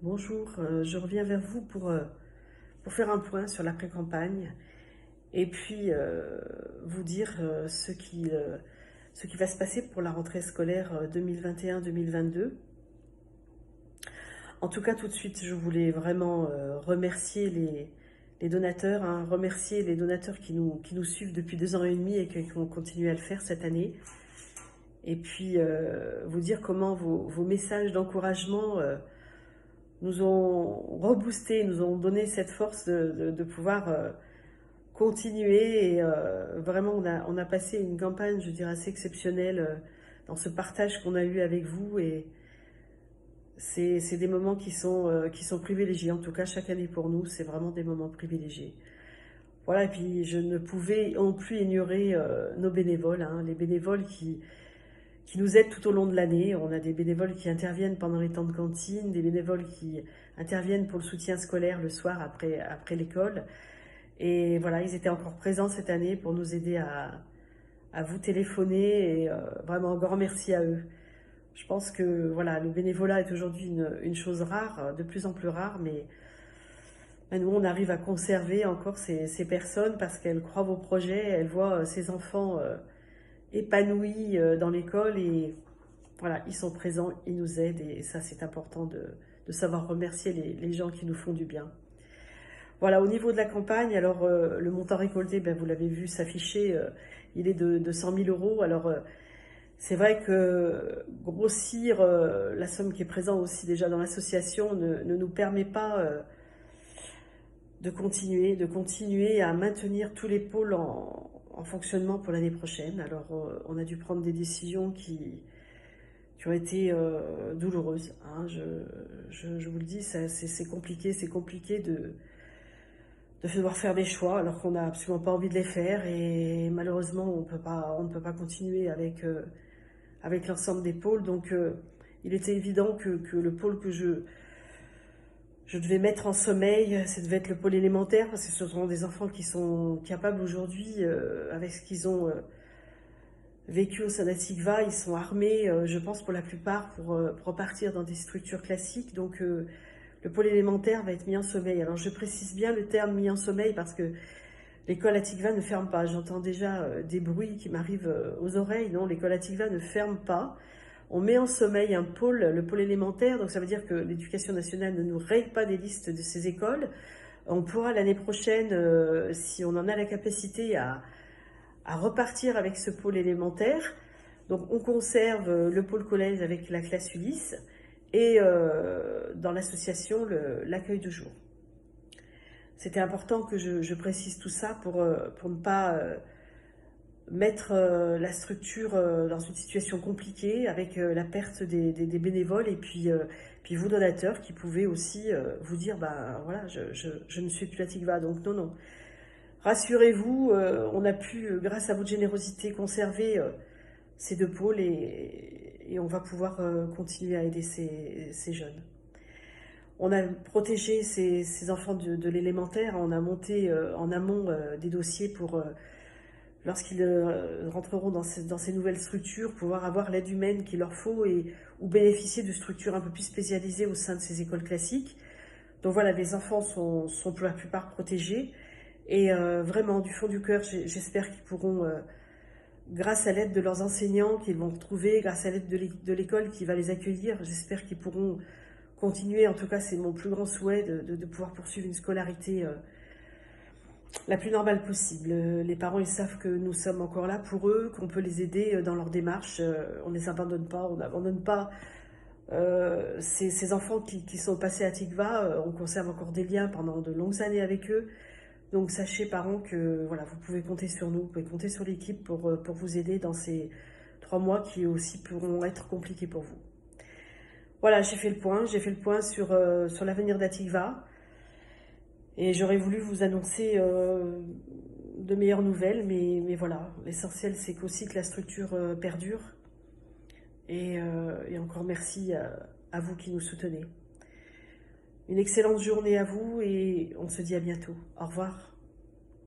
Bonjour, je reviens vers vous pour faire un point sur l'après-campagne et puis vous dire ce qui va se passer pour la rentrée scolaire 2021-2022. En tout cas, tout de suite, je voulais vraiment remercier les donateurs, hein, remercier les donateurs qui nous suivent depuis 2 ans et demi et qui ont continué à le faire cette année. Et puis vous dire comment vos messages d'encouragement nous ont reboosté, nous ont donné cette force de pouvoir continuer. Et vraiment, on a passé une campagne, je dirais, assez exceptionnelle dans ce partage qu'on a eu avec vous. Et c'est des moments qui sont privilégiés. En tout cas, chaque année pour nous, c'est vraiment des moments privilégiés. Voilà, et puis je ne pouvais non plus ignorer nos bénévoles, hein, les bénévoles qui nous aident tout au long de l'année. On a des bénévoles qui interviennent pendant les temps de cantine, des bénévoles qui interviennent pour le soutien scolaire le soir après l'école. Et voilà, ils étaient encore présents cette année pour nous aider à vous téléphoner et vraiment un grand merci à eux. Je pense que voilà, le bénévolat est aujourd'hui une chose rare, de plus en plus rare, mais nous on arrive à conserver encore ces personnes parce qu'elles croient vos projets, elles voient ces enfants épanouis dans l'école et voilà, ils sont présents, ils nous aident et ça c'est important de savoir remercier les gens qui nous font du bien. Voilà, au niveau de la campagne, alors le montant récolté, ben, vous l'avez vu s'afficher, il est de 100 000 euros. Alors c'est vrai que grossir la somme qui est présente aussi déjà dans l'association ne nous permet pas de continuer à maintenir tous les pôles en fonctionnement pour l'année prochaine. Alors on a dû prendre des décisions qui ont été douloureuses, hein. Je vous le dis, c'est compliqué de devoir faire des choix alors qu'on n'a absolument pas envie de les faire et malheureusement on ne peut pas continuer avec l'ensemble des pôles. Donc il était évident que le pôle que je devais mettre en sommeil, ça devait être le pôle élémentaire parce que ce sont des enfants qui sont capables aujourd'hui, avec ce qu'ils ont vécu au sein d'Atigva, ils sont armés, je pense pour la plupart, pour repartir dans des structures classiques. Donc le pôle élémentaire va être mis en sommeil. Alors je précise bien le terme mis en sommeil parce que l'école Atigva ne ferme pas. J'entends déjà des bruits qui m'arrivent aux oreilles. Non, l'école Atigva ne ferme pas. On met en sommeil un pôle, le pôle élémentaire, donc ça veut dire que l'éducation nationale ne nous règle pas des listes de ces écoles. On pourra l'année prochaine, si on en a la capacité, à repartir avec ce pôle élémentaire. Donc on conserve le pôle collège avec la classe Ulysse et dans l'association l'accueil de jour. C'était important que je précise tout ça pour ne pas mettre la structure dans une situation compliquée avec la perte des bénévoles et puis vous donateurs qui pouvaient aussi vous dire bah voilà je ne suis plus à Tigva. Donc non, rassurez-vous, on a pu grâce à votre générosité conserver ces deux pôles et on va pouvoir continuer à aider ces jeunes. On a protégé ces enfants de l'élémentaire, on a monté en amont des dossiers pour lorsqu'ils rentreront dans ces nouvelles structures, pouvoir avoir l'aide humaine qu'il leur faut ou bénéficier de structures un peu plus spécialisées au sein de ces écoles classiques. Donc voilà, les enfants sont pour la plupart protégés. Et vraiment, du fond du cœur, j'espère qu'ils pourront, grâce à l'aide de leurs enseignants qu'ils vont retrouver, grâce à l'aide de l'école qui va les accueillir, j'espère qu'ils pourront continuer. En tout cas, c'est mon plus grand souhait de pouvoir poursuivre une scolarité la plus normale possible. Les parents, ils savent que nous sommes encore là pour eux, qu'on peut les aider dans leur démarche. On ne les abandonne pas, on n'abandonne pas ces enfants qui sont passés à Tigva. On conserve encore des liens pendant de longues années avec eux. Donc sachez, parents, que voilà, vous pouvez compter sur nous, vous pouvez compter sur l'équipe pour vous aider dans ces 3 mois qui aussi pourront être compliqués pour vous. Voilà, j'ai fait le point sur l'avenir d'Atigva. Et j'aurais voulu vous annoncer de meilleures nouvelles, mais voilà, l'essentiel c'est qu'aussi que la structure perdure. Et encore merci à vous qui nous soutenez. Une excellente journée à vous et on se dit à bientôt. Au revoir.